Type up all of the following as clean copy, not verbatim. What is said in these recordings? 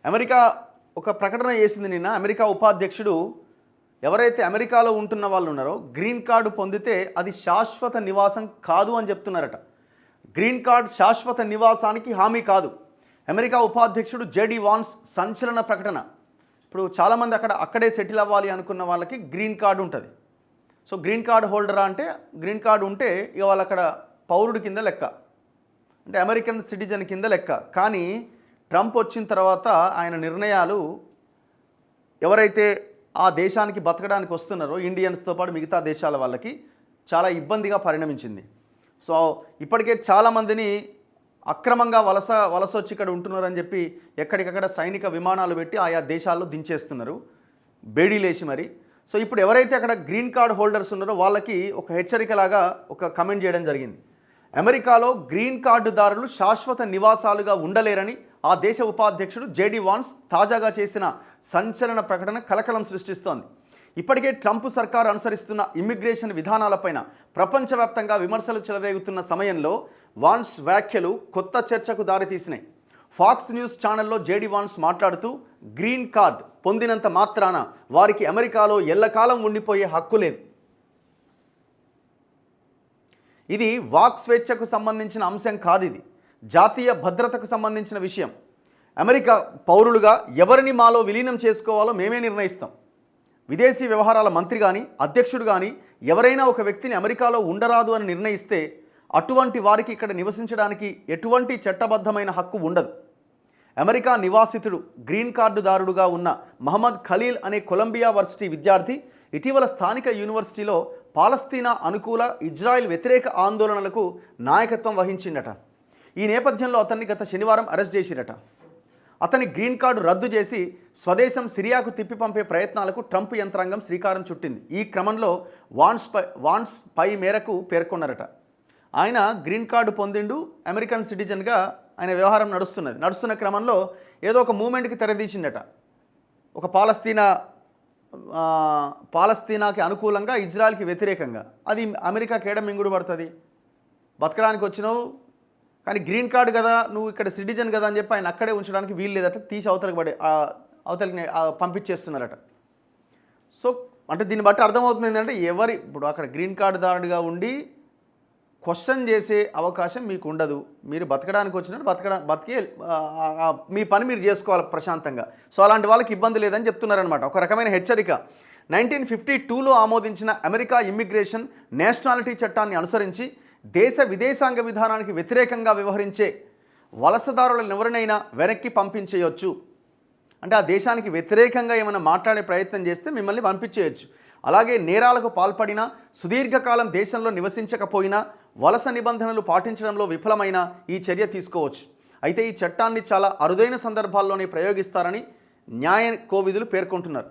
America ఒక ప్రకటన చేసింది నిన్న. అమెరికా ఉపాధ్యక్షుడు ఎవరైతే అమెరికాలో ఉంటున్న వాళ్ళు ఉన్నారో గ్రీన్ కార్డు పొందితే అది శాశ్వత నివాసం కాదు అని చెప్తున్నారట. గ్రీన్ కార్డ్ శాశ్వత నివాసానికి హామీ కాదు. అమెరికా ఉపాధ్యక్షుడు జేడీ వాన్స్ సంచలన ప్రకటన. ఇప్పుడు చాలామంది అక్కడే సెటిల్ అవ్వాలి అనుకున్న వాళ్ళకి గ్రీన్ కార్డు ఉంటుంది. సో గ్రీన్ కార్డు హోల్డరా అంటే గ్రీన్ కార్డు ఉంటే ఇక వాళ్ళు అక్కడ పౌరుడి కింద లెక్క, అంటే అమెరికన్ సిటిజన్ కింద లెక్క. కానీ ట్రంప్ వచ్చిన తర్వాత ఆయన నిర్ణయాలు ఎవరైతే ఆ దేశానికి బతకడానికి వస్తున్నారో ఇండియన్స్తో పాటు మిగతా దేశాల వాళ్ళకి చాలా ఇబ్బందిగా పరిణమించింది. సో ఇప్పటికే చాలామందిని అక్రమంగా వలస వచ్చి ఇక్కడ ఉంటున్నారని చెప్పి ఎక్కడికక్కడ సైనిక విమానాలు పెట్టి ఆయా దేశాల్లో దించేస్తున్నారు బేడీలేసి మరి. సో ఇప్పుడు ఎవరైతే అక్కడ గ్రీన్ కార్డ్ హోల్డర్స్ ఉన్నారో వాళ్ళకి ఒక హెచ్చరికలాగా ఒక కమెంట్ చేయడం జరిగింది. అమెరికాలో గ్రీన్ కార్డుదారులు శాశ్వత నివాసాలుగా ఉండలేరని ఆ దేశ ఉపాధ్యక్షుడు జేడీ వాన్స్ తాజాగా చేసిన సంచలన ప్రకటన కలకలం సృష్టిస్తోంది. ఇప్పటికే ట్రంప్ సర్కారు అనుసరిస్తున్న ఇమ్మిగ్రేషన్ విధానాలపైన ప్రపంచవ్యాప్తంగా విమర్శలు చెలరేగుతున్న సమయంలో వాన్స్ వ్యాఖ్యలు కొత్త చర్చకు దారితీసినాయి. ఫాక్స్ న్యూస్ ఛానల్లో జేడీ వాన్స్ మాట్లాడుతూ గ్రీన్ కార్డ్ పొందినంత మాత్రాన వారికి అమెరికాలో ఎల్లకాలం ఉండిపోయే హక్కు లేదు. ఇది వాక్ స్వేచ్ఛకు సంబంధించిన అంశం కాదు, ఇది జాతీయ భద్రతకు సంబంధించిన విషయం. అమెరికా పౌరులుగా ఎవరిని మాలో విలీనం చేసుకోవాలో మేమే నిర్ణయిస్తాం. విదేశీ వ్యవహారాల మంత్రి కానీ అధ్యక్షుడు కానీ ఎవరైనా ఒక వ్యక్తిని అమెరికాలో ఉండరాదు అని నిర్ణయిస్తే అటువంటి వారికి ఇక్కడ నివసించడానికి ఎటువంటి చట్టబద్ధమైన హక్కు ఉండదు. అమెరికా నివాసితుడు గ్రీన్ కార్డుదారుడుగా ఉన్న మహమ్మద్ ఖలీల్ అనే కొలంబియా వర్సిటీ విద్యార్థి ఇటీవల స్థానిక యూనివర్సిటీలో పాలస్తీనా అనుకూల ఇజ్రాయెల్ వ్యతిరేక ఆందోళనలకు నాయకత్వం వహించిండట. ఈ నేపథ్యంలో అతన్ని గత శనివారం అరెస్ట్ చేసిరట. అతని గ్రీన్ కార్డు రద్దు చేసి స్వదేశం సిరియాకు తిప్పి పంపే ప్రయత్నాలకు ట్రంప్ యంత్రాంగం శ్రీకారం చుట్టింది. ఈ క్రమంలో వాన్స్ పై మేరకు పేర్కొన్నారట. ఆయన గ్రీన్ కార్డు పొందిండు, అమెరికన్ సిటిజన్గా ఆయన వ్యవహారం నడుస్తున్న క్రమంలో ఏదో ఒక మూమెంట్కి తెరదీసిండట. ఒక పాలస్తీనాకి అనుకూలంగా ఇజ్రాయెల్కి వ్యతిరేకంగా. అది అమెరికాకి ఏడ మింగుడు పడుతుంది? బతకడానికి వచ్చినావు కానీ గ్రీన్ కార్డు కదా, నువ్వు ఇక్కడ సిటిజన్ కదా అని చెప్పి ఆయన అక్కడే ఉంచడానికి వీలు లేదట. తీసి అవతలికి పంపించేస్తున్నారట. సో అంటే దీన్ని బట్టి అర్థమవుతుంది ఏంటంటే ఇప్పుడు అక్కడ గ్రీన్ కార్డుదారుడిగా ఉండి క్వశ్చన్ చేసే అవకాశం మీకు ఉండదు. మీరు బతకడానికి వచ్చినట్టు బతికే మీ పని మీరు చేసుకోవాలి ప్రశాంతంగా. సో అలాంటి వాళ్ళకి ఇబ్బంది లేదని చెప్తున్నారనమాట. ఒక రకమైన హెచ్చరిక. 1952లో ఆమోదించిన అమెరికా ఇమ్మిగ్రేషన్ నేషనాలిటీ చట్టాన్ని అనుసరించి దేశ విదేశాంగ విధానానికి వ్యతిరేకంగా వ్యవహరించే వలసదారులను ఎవరినైనా వెనక్కి పంపించేయొచ్చు. అంటే ఆ దేశానికి వ్యతిరేకంగా ఏమైనా మాట్లాడే ప్రయత్నం చేస్తే మిమ్మల్ని పంపించేయచ్చు. అలాగే నేరాలకు పాల్పడినా, సుదీర్ఘకాలం దేశంలో నివసించకపోయినా, వలస నిబంధనలు పాటించడంలో విఫలమైన ఈ చర్య తీసుకోవచ్చు. అయితే ఈ చట్టాన్ని చాలా అరుదైన సందర్భాల్లోనే ప్రయోగిస్తారని న్యాయ కోవిదులు పేర్కొంటున్నారు.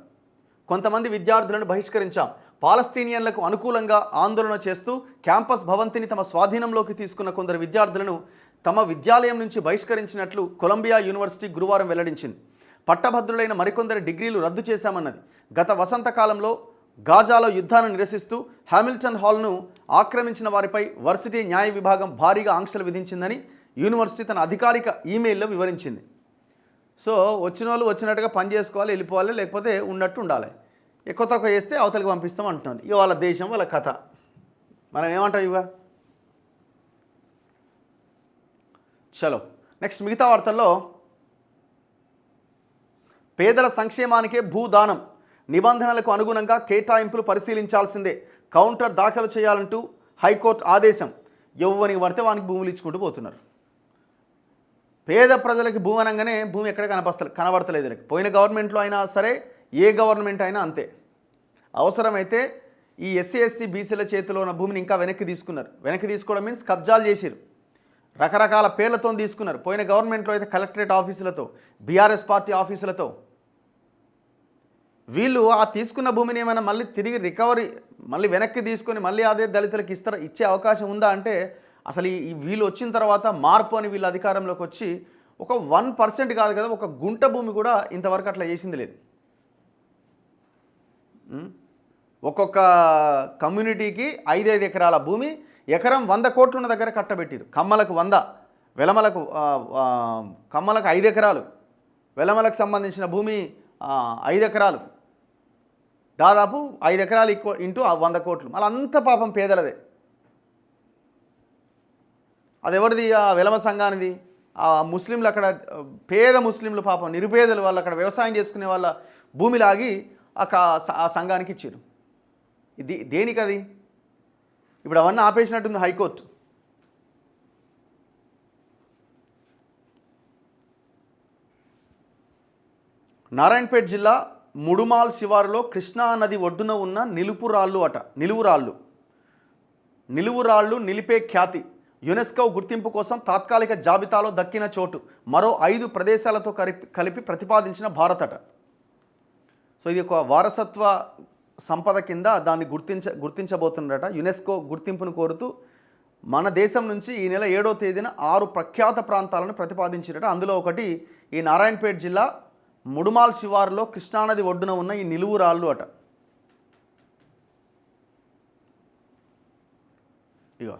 కొంతమంది విద్యార్థులను బహిష్కరించాం, పాలస్తీనియన్లకు అనుకూలంగా ఆందోళన చేస్తూ క్యాంపస్ భవంతిని తమ స్వాధీనంలోకి తీసుకున్న కొందరు విద్యార్థులను తమ విద్యాలయం నుంచి బహిష్కరించినట్లు కొలంబియా యూనివర్సిటీ గురువారం వెల్లడించింది. పట్టభద్రులైన మరికొందరి డిగ్రీలు రద్దు చేశామన్నది. గత వసంతకాలంలో గాజాలో యుద్ధాన్ని నిరసిస్తూ హామిల్టన్ హాల్ను ఆక్రమించిన వారిపై వర్సిటీ న్యాయ విభాగం భారీగా ఆంక్షలు విధించిందని యూనివర్సిటీ తన అధికారిక ఈమెయిల్లో వివరించింది. సో వచ్చిన వాళ్ళు వచ్చినట్టుగా పని చేసుకోవాలి, వెళ్ళిపోవాలి, లేకపోతే ఉన్నట్టు ఉండాలి. ఎక్కువ తక్కువ చేస్తే అవతలికి పంపిస్తాం అంటున్నాను. ఇక వాళ్ళ దేశం వాళ్ళ కథ, మనం ఏమంటాం ఇక. చలో నెక్స్ట్ మిగతా వార్తల్లో, పేదల సంక్షేమానికే భూదానం, నిబంధనలకు అనుగుణంగా కేటాయింపులు పరిశీలించాల్సిందే, కౌంటర్ దాఖలు చేయాలంటూ హైకోర్టు ఆదేశం. ఎవ్వరికి పడితే వానికి భూములు ఇచ్చుకుంటూ పోతున్నారు. పేద ప్రజలకి భూమి అనగానే భూమి ఎక్కడ కనబడతలేదు. పోయిన గవర్నమెంట్లో అయినా సరే, ఏ గవర్నమెంట్ అయినా అంతే. అవసరమైతే ఈ ఎస్సీ ఎస్టీ బీసీల చేతిలో ఉన్న భూమిని ఇంకా వెనక్కి తీసుకున్నారు. వెనక్కి తీసుకోవడం మీన్స్ కబ్జాలు చేసిరు, రకరకాల పేర్లతో తీసుకున్నారు. పోయిన గవర్నమెంట్లో అయితే కలెక్టరేట్ ఆఫీసులతో, బీఆర్ఎస్ పార్టీ ఆఫీసులతో. వీళ్ళు ఆ తీసుకున్న భూమిని ఏమైనా మళ్ళీ తిరిగి మళ్ళీ వెనక్కి తీసుకొని మళ్ళీ అదే దళితులకు ఇచ్చే అవకాశం ఉందా అంటే, అసలు ఈ వీళ్ళు వచ్చిన తర్వాత మార్పు అని వీళ్ళు అధికారంలోకి వచ్చి ఒక 1% కాదు కదా, ఒక గుంట భూమి కూడా ఇంతవరకు అట్లా చేసింది లేదు. ఒక్కొక్క కమ్యూనిటీకి 5-5 ఎకరాల భూమి, ఎకరం 100 కోట్లు ఉన్న దగ్గర కట్టబెట్టిరు. కమ్మలకు 100, వెలమలకు కమ్మలకు 5 ఎకరాలు, వెలమలకు సంబంధించిన భూమి 5 ఎకరాలు, దాదాపు 5 ఎకరాలు ఇంటూ 100 కోట్లు, మళ్ళీ అంత పాపం పేదలదే. అది ఎవరిది? ఆ వెలమ సంఘానిది. ఆ ముస్లింలు అక్కడ పేద ముస్లింలు పాపం నిరుపేదలు, వాళ్ళు అక్కడ వ్యవసాయం చేసుకునే వాళ్ళ భూమి లాగి ఆ సంఘానికి ఇచ్చారు. ఇది దేనికి అది? ఇప్పుడు అవన్నీ ఆపేసినట్టుంది హైకోర్టు. నారాయణపేట జిల్లా ముడుమాల్ శివారులో కృష్ణా నది ఒడ్డున ఉన్న నిలువురాళ్ళు నిలిపే ఖ్యాతి, యునెస్కో గుర్తింపు కోసం తాత్కాలిక జాబితాలో దక్కిన చోటు, మరో 5 ప్రదేశాలతో కలిపి ప్రతిపాదించిన భారత్ అట. సో ఇది ఒక వారసత్వ సంపద కింద దాన్ని గుర్తించబోతుందట. యునెస్కో గుర్తింపును కోరుతూ మన దేశం నుంచి ఈ నెల 7వ తేదీన 6 ప్రఖ్యాత ప్రాంతాలను ప్రతిపాదించినట. అందులో ఒకటి ఈ నారాయణపేట జిల్లా ముడుమాల్ శివారులో కృష్ణానది ఒడ్డున ఉన్న ఈ నిలువురాళ్ళు అట. ఇగో